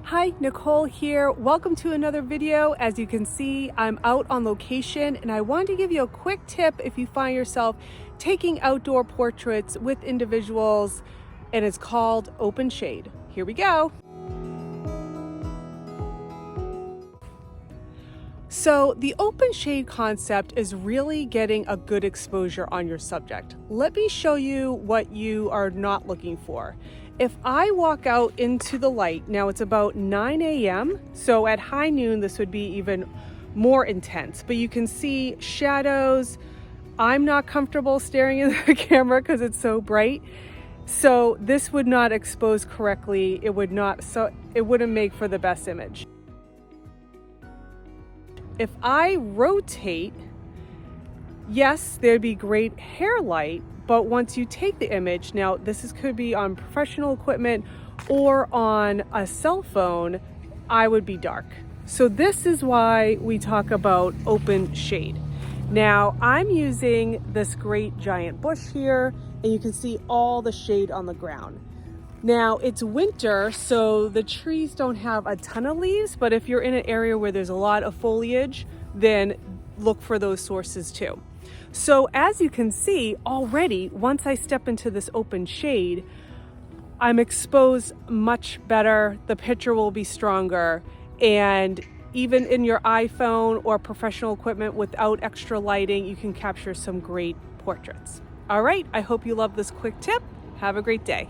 Hi, Nicole here. Welcome to another video. As you can see, I'm out on location and I wanted to give you a quick tip if you find yourself taking outdoor portraits with individuals, and it's called open shade. Here we go. So the open shade concept is really getting a good exposure on your subject. Let me show you what you are not looking for. If I walk out into the light, now it's about 9 a.m., so at high noon this would be even more intense, but you can see shadows. I'm not comfortable staring in the camera because it's so bright. So this would not expose correctly. It wouldn't make for the best image. If I rotate, yes, there'd be great hair light, but once you take the image, now could be on professional equipment or on a cell phone, I would be dark. So this is why we talk about open shade. Now I'm using this great giant bush here, and you can see all the shade on the ground. Now it's winter, so the trees don't have a ton of leaves, but if you're in an area where there's a lot of foliage, then look for those sources too. So as you can see already, once I step into this open shade, I'm exposed much better, the picture will be stronger, and even in your iPhone or professional equipment without extra lighting, you can capture some great portraits. All right, I hope you love this quick tip. Have a great day.